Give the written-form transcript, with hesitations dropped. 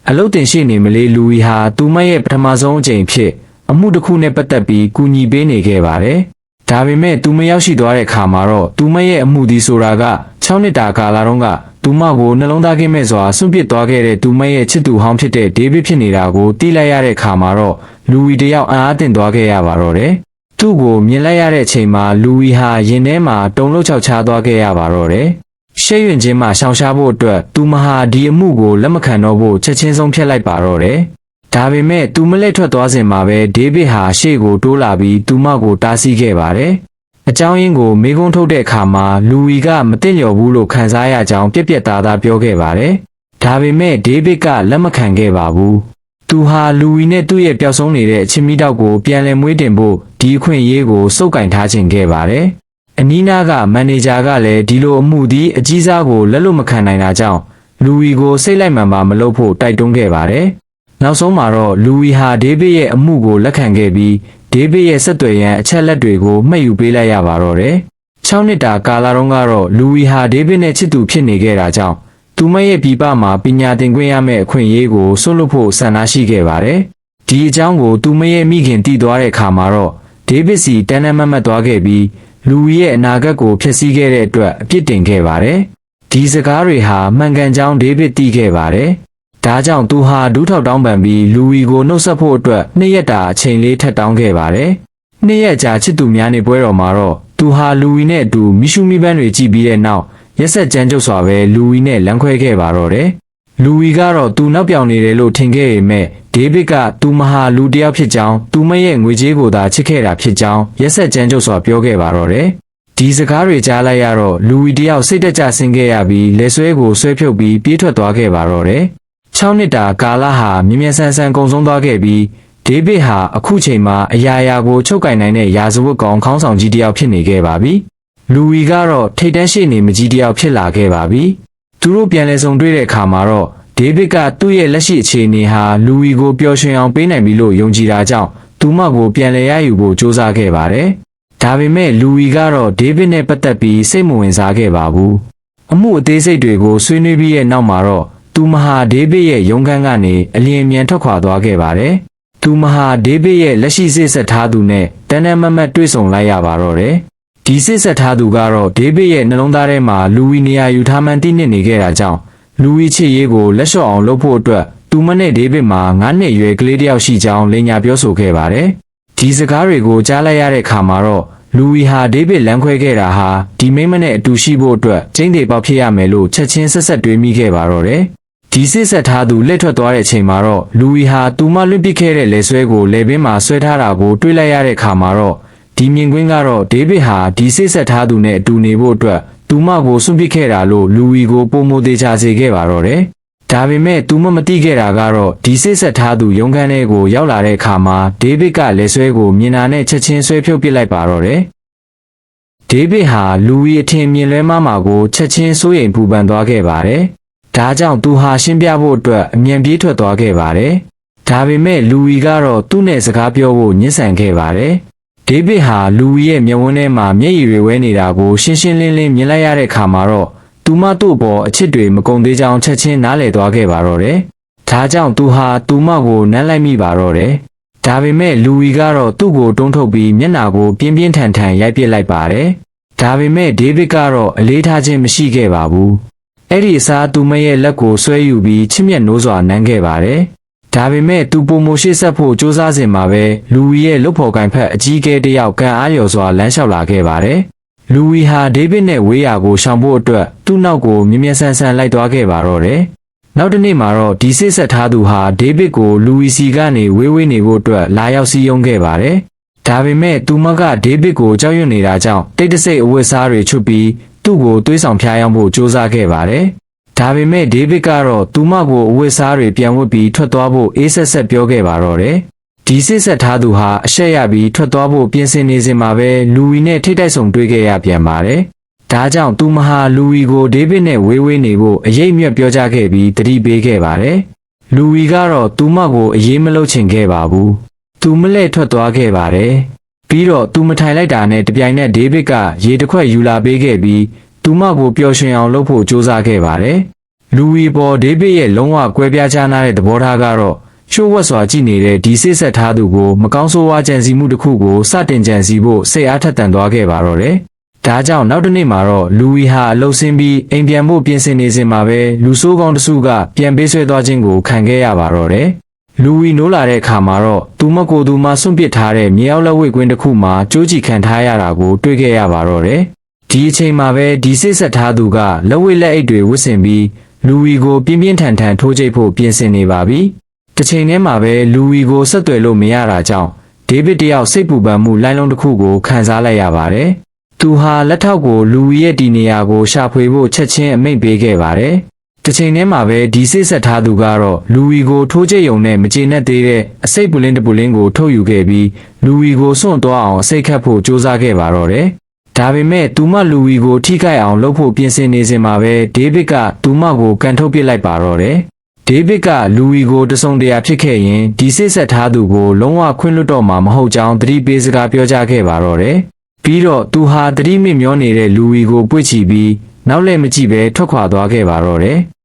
အလုတ်တင်ရှိနေမလေးလူဝီဟာသူမရဲ့ပထမဆုံးအကြိမ်ဖြစ်အမှုတစ်ခုနဲ့ပတ်သက်ပြီးကူညီပေးနေခဲ့ပါတယ်။ဒါပေမဲ့သူမရောက်ရှိသွားတဲ့အခါမှာတော့သူမရဲ့အမှုဒီဆိုတာက6နှစ်တာကာလတုန်းကသူမကိုနှလုံးသားကင်းမဲ့စွာစွန့်ပစ်သွားခဲ့တဲ့သူမရဲ့ချစ်သူဟောင်းဖြစ်တဲ့ဒေးဗစ်ဖြစ်နေတာကိုသိလိုက်ရတဲ့အခါမှာတော့လူဝီတယောက်အားတင်သွားခဲ့ရပါတော့တယ်။သူ့ကိုမြင်လိုက်ရတဲ့အချိန်မှာလူဝီဟာရင်ထဲမှာတုန်လှုပ်ခြောက်ခြားသွားခဲ့ရပါတော့တယ်။ရှေ့ရင်ချင်းမှရှောင်ရှားဖို့အတွက်သူမဟာဒီအမှုကိုလက်မခံတော့ဖို့ချက်ချင်းဆုံးဖြတ်လိုက်ပါတော့တယ်။ဒါပေမဲ့သူမလက်ထွက်သွားစဉ်မှာပဲဒေးဗစ်ဟာရှေ့ကိုတိုးလာပြီးသူမကိုတားဆီးခဲ့ပါတယ်။အကြောင်းရင်းကိုမေးခွန်းထုတ်တဲ့အခါမှာလူဝီကမသိလျော်ဘူးလို့ခံစားရကြောင်းပြက်ပြက်သားသားပြောခဲ့ပါတယ်။ဒါပေမဲ့ဒေးဗစ်ကလက်မခံခဲ့ပါဘူး။သူဟာလူဝီနဲ့သူ့ရဲ့ပျောက်ဆုံးနေတဲ့အချစ်မိတောက်ကိုပြန်လည်မွေးတင်ဖို့ဒီအခွင့်အရေးကိုစုပ်ကိုင်ထားခြင်းခဲ့ပါတယ်။အနီးနားကမန်နေဂျာကလည်းဒီလိုအမှုဒီအကြီးစားကိုလက်လွတ်မခံနိုင်တာကြောင့်လူဝီကိုစိတ်လိုက်မှန်ပါမလုပ်ဖို့တိုက်တွန်းခဲ့ပါတယ်။နောက်ဆုံးမှာတော့လူဝီဟာဒေးဗစ်ရဲ့အမှုကိုလက်ခံခဲ့ပြီးဒေးဗစ်ရဲ့ဆက်သွယ်ရန်အချက်လက်တွေကိုမှတ်ယူပေးလိုက်ရပါတော့တယ်။6နှစ်တာကာလတုန်းကတော့လူဝီဟာဒေးဗစ်နဲ့ချစ်သူဖြစ်နေခဲ့တာကြောင့်သူမရဲ့ပြည်ပမှာပညာသင်ခွင့်ရမယ့်အခွင့်အရေးကိုဆွလွတ်ဖို့ဆန္ဒရှိခဲ့ပါတယ်။ဒီအကြောင်းကိုသူမရဲ့မိခင်သိသွားတဲ့အခါမှာတော့ဒေးဗစ်စီတန်းတန်းမတ်မတ်သွားခဲ့ပြီးလူဝီရဲ့အနာဂတ်ကိုဖျက်ဆီးခဲ့တဲ့အတွက်အပြစ်တင်ခဲ့ပါတယ်။ဒီစကားတွေဟာမှန်ကန်ကြောင်းဒေးဗစ်သိခဲ့ပါတယ်။ဒါကြောင့်သူဟာဒူးထောက်တောင်းပန်ပြီးလူဝီကိုနှုတ်ဆက်ဖို့အတွက်2ရက်တာအချိန်လေးထပ်တောင်းခဲ့ပါတယ်။2ရက်ကြာချစ်သူများနေပွဲတော်မှာတော့သူဟာလူဝီနဲ့အတူမိရှုမိပန်းတွေကြည့်ပြီးတဲ့နောက်ရက်ဆက်ကြမ်းကြုတ်စွာပဲလူဝီနဲ့လမ်းခွဲခဲ့ပါတော့တယ်။လူဝီကတော့သူနောက်ပြောင်နေတယ်လို့ထင်ခဲ့ပေမဲ့ဒေးဗစ်ကသူမဟာလူတစ်ယောက်ဖြစ်ကြောင်းသူမရဲ့ငွေကြေးကိုသာချစ်ခဲ့တာဖြစ်ကြောင်းရက်ဆက်ကြမ်းကြုတ်စွာပြောခဲ့ပါတော့တယ်။ဒီစကားတွေကြားလိုက်ရတော့လူဝီတစ်ယောက်စိတ်တက်ကြဆင်းခဲ့ရပြီးလက်ဆွဲကိုဆွဲဖြုတ်ပြီးပြေးထွက်သွားခဲ့ပါတော့တယ်။6နှစ်တာကာလဟာမြ мян ဆန်းဆန်းကုန်ဆုံးသွားခဲ့ပြီးဒေးဗစ်ဟာအခုချိန်မှာအရာရာကိုချုပ်ကင်နိုင်တဲ့ရာဇဝတ်ကောင်ခေါင်းဆောင်ကြီးတစ်ယောက်ဖြစ်နေခဲ့ပါပြီ။လူဝီကတော့ထိတ်တန့်ရှိနေမကြီးတစ်ယောက်ဖြစ်လာခဲ့ပါပြီ။သူတို့ပြန်လည်ဆုံတွေ့တဲ့အခါမှာတော့ဒေးဗစ်ကသူ့ရဲ့လက်ရှိအခြေအနေဟာလူဝီကိုပျော်ရွှင်အောင်ပေးနိုင်ပြီလို့ယုံကြည်တာကြောင့်သူမကိုပြန်လည်ရယူဖို့ကြိုးစားခဲ့ပါတယ်။ဒါပေမဲ့လူဝီကတော့ဒေးဗစ်နဲ့ပတ်သက်ပြီးစိတ်မဝင်စားခဲ့ပါဘူး။အမှုအသေးစိတ်တွေကိုဆွေးနွေးပြီးတဲ့နောက်မှာတော့သူမဟာဒေးဗစ်ရဲ့ရုံးခန်းကနေအလျင်အမြန်ထွက်ခွာသွားခဲ့ပါတယ်။သူမဟာဒေးဗစ်ရဲ့လက်ရှိစစ်ဆက်ထားသူနဲ့တန်းတန်းမတ်မတ်တွေ့ဆုံလိုက်ရပါတော့တယ်။ဒီစစ်ဆက်ထားသူကတော့ဒေးဗစ်ရဲ့နှလုံးသားထဲမှာလူဝီနေရာယူထားမှန်းသိနေခဲ့တာကြောင့်လူဝီချစ်ရေးကိုလက်လျှော့အောင်လုပ်ဖို့အတွက်သူမနဲ့ဒေးဗစ်မှာ9နှစ်အရွယ်ကလေးတစ်ယောက်ရှိကြောင်းလိန်ညာပြောဆိုခဲ့ပါတယ်။ဒီစကားတွေကိုကြားလိုက်ရတဲ့အခါမှာတော့လူဝီဟာဒေးဗစ်လမ်းခွဲခဲ့တာဟာဒီမိမနဲ့အတူရှိဖို့အတွက်ကျင်းသေးပေါက်ဖြစ်ရမယ်လို့ချက်ချင်းဆက်တွေးမိခဲ့ပါတော့တယ်။ဒီစစ်ဆက်ထားသူလက်ထွက်သွားတဲ့အချိန်မှာတော့လူဝီဟာသူမလွတ်ပစ်ခဲ့တဲ့လက်ဆွဲကိုလက်ပင်မှာဆွဲထားတာကိုတွေးလိုက်ရတဲ့အခါမှာတော့ဒီမြင်ကွင်းကတော့ဒေးဗစ်ဟာဒီစစ်ဆက်ထားသူနဲ့အတူနေဖို့အတွက်သူမကိုစွန့်ပစ်ခဲ့တာလို့လူဝီကိုပုံမသေးချာစေခဲ့ပါတော့တယ်။ဒါပေမဲ့သူမသိခဲ့တာကတော့ဒီစစ်ဆက်ထားသူရုံးခန်းထဲကိုရောက်လာတဲ့အခါမှာဒေးဗစ်ကလက်ဆွဲကိုမြင်တာနဲ့ချက်ချင်းဆွဲဖြုတ်ပစ်လိုက်ပါတော့တယ်။ဒေးဗစ်ဟာလူဝီအထင်မြင်လွဲမှားကိုချက်ချင်းစိုးရိမ်ပူပန်သွားခဲ့ပါတယ်။ဒါကြောင့်သူဟာရှင်းပြဖို့အတွက်အမြန်ပြေးထွက်သွားခဲ့ပါတယ်။ဒါပေမဲ့လူဝီကတော့သူ့နဲ့စကားပြောဖို့ညှဉ်းဆန်ခဲ့ပါတယ်။ဒေးဗစ်ဟာလူဝီရဲ့မျက်ဝန်းထဲမှာမျက်ရည်တွေဝဲနေတာကိုရှင်းရှင်းလင်းလင်းမြင်လိုက်ရတဲ့အခါမှာတော့သူမတို့ပေါ်အချစ်တွေမကုန်သေးကြောင်းချက်ချင်းနားလည်သွားခဲ့ပါတော့တယ်။ဒါကြောင့်သူဟာသူမကိုနမ်းလိုက်မိပါတော့တယ်။ဒါပေမဲ့လူဝီကတော့သူ့ကိုတွန်းထုတ်ပြီးမျက်နှာကိုပြင်းပြင်းထန်ထန်ရိုက်ပစ်လိုက်ပါတယ်။ဒါပေမဲ့ဒေးဗစ်ကတော့အလေးထားခြင်းမရှိခဲ့ပါဘူး။အဲ့ဒီအစားသူမရဲ့လက်ကိုဆွဲယူပြီးချစ်မြတ်နိုးစွာနမ်းခဲ့ပါတယ်။ဒါပေမဲ့သူပုံမိုရှိဆက်ဖို့စ조사စဉ်မှာပဲလူဝီရဲ့လုတ်ဖော်ကိုင်ဖက်အကြီးအကဲတစ်ယောက်ကန်အားလျော်စွာလမ်းလျှောက်လာခဲ့ပါတယ်။လူဝီဟာဒေးဗစ်နဲ့ဝေးရာကိုရှောင်ဖို့အတွက်သူ့နောက်ကိုမြ мян ဆန်းဆန်းလိုက်သွားခဲ့ပါတော့တယ်။နောက်တစ်နေ့မှာတော့ဒီစစ်ဆက်ထားသူဟာဒေးဗစ်ကိုလူဝီစီကနေဝေးနေဖို့အတွက်လာရောက်စီးယုံခဲ့ပါတယ်။ဒါပေမဲ့သူမကဒေးဗစ်ကိုကြောက်ရွံ့နေတာကြောင့်တိတ်တဆိတ်အဝတ်စားတွေချွတ်ပြီးသူ့ကိုသွေးဆောင်ဖျားယောင်းဖို့ကြိုးစားခဲ့ပါတယ်။ဒါပေမဲ့ဒေးဗစ်ကတော့သူမကိုအဝတ်စားတွေပြန်ဝတ်ပြီးထွက်သွားဖို့အေးဆက်ဆက်ပြောခဲ့ပါတော့တယ်။ဒီစစ်ဆက်ထားသူဟာအရှက်ရပြီးထွက်သွားဖို့ပြင်ဆင်နေစဉ်မှာပဲလူဝီနဲ့ထိတ်တိုက်ဆုံတွေ့ခဲ့ရပြန်ပါတယ်။ဒါကြောင့်သူမဟာလူဝီကိုဒေးဗစ်နဲ့ဝေးနေဖို့အရေးမြတ်ပြောကြားခဲ့ပြီးတတိပေးခဲ့ပါတယ်။လူဝီကတော့သူမကိုအရေးမလုပ်ချင်ခဲ့ပါဘူး။သူမလဲထွက်သွားခဲ့ပါတယ်။ပြီးတော့သူမထိုင်လိုက်တာနဲ့တပြိုင်နက်ဒေးဗစ်ကရေတစ်ခွက်ယူလာပေးခဲ့ပြီးသူမကိုပျော်ရွှင်အောင်လုပ်ဖို့ကြိုးစားခဲ့ပါတယ်။ လူဝီပေါ်ဒေးဗစ်ရဲ့လုံးဝကွဲပြားခြားနားတဲ့သဘောထားကတော့ရှိုးဝက်စွာကြည့်နေတဲ့ဒီစစ်ဆက်ထားသူကိုမကောင်းဆိုးဝါးကြံစည်မှုတစ်ခုကိုစတင်ကြံစည်ဖို့စိတ်အားထက်သန်သွားခဲ့ပါတော့တယ်။ဒါကြောင့်နောက်တစ်နေ့မှာတော့လူဝီဟာအလုဆင်းပြီးအိမ်ပြန်ဖို့ပြင်ဆင်နေစဉ်မှာပဲလူဆိုးကောင်းတစ်စုကပြန်ပေးဆွဲသွားခြင်းကိုခံခဲ့ရပါတော့တယ်။လူဝီနိုးလာတဲ့အခါမှာတော့သူမကိုယ်သူမှစွန့်ပစ်ထားတဲ့မြေအောက်လက်ဝဲကွင်းတစ်ခုမှာကြိုးကြည့်ခံထားရတာကိုတွေ့ခဲ့ရပါတော့တယ်။ဒီအချိန်မှာပဲဒီစစ်ဆက်ထားသူကလက်ဝဲလက်အိတ်တွေဝတ်ဆင်ပြီးလူဝီကိုပြင်းပြင်းထန်ထန်ထိုးချိတ်ဖို့ပြင်ဆင်နေပါပြီ။တစ်ချိန်တည်းမှာပဲလူဝီကိုဆက်သွယ်လို့မရတာကြောင့်ဒေးဗစ်တယောက်စိတ်ပူပန်မှုလိုင်းလုံးတစ်ခုကိုခံစားလိုက်ရပါတယ်။သူဟာလက်ထောက်ကိုလူဝီရဲ့ဒီနေရာကိုရှာဖွေဖို့ချက်ချင်းအမိန့်ပေးခဲ့ပါတယ်။တစ်ချိန်တည်းမှာပဲဒီစစ်ဆက်ထားသူကတော့လူဝီကိုထိုးချိတ်ရုံနဲ့မကျေနပ်သေးတဲ့အစိတ်ပူလင်းတပူလင်းကိုထုတ်ယူခဲ့ပြီးလူဝီကိုစွန့်သွားအောင်အစိတ်ခတ်ဖို့ကြိုးစားခဲ့ပါတော့တယ်။ဒါပေမဲ့သူမလူဝီကိုထိခိုက်အောင်လုပ်ဖို့ပြင်ဆင်နေစဉ်မှာပဲဒေးဗစ်ကသူမကိုကန်ထုတ်ပစ်လိုက်ပါတော့တယ်။ဒေးဗစ်ကလူဝီကိုတစုံတရာဖြစ်ခဲ့ရင်ဒီစစ်ဆက်ထားသူကိုလုံးဝခွင့်လွှတ်တော့မှာမဟုတ်ကြောင်းသတိပေးစကားပြောကြားခဲ့ပါတော့တယ်။ပြီးတော့သူဟာသတိမမျောနေတဲ့လူဝီကိုပွေ့ချီပြီးနောက်လည်းမကြည့်ပဲထွက်ခွာသွားခဲ့ပါတော့တယ်။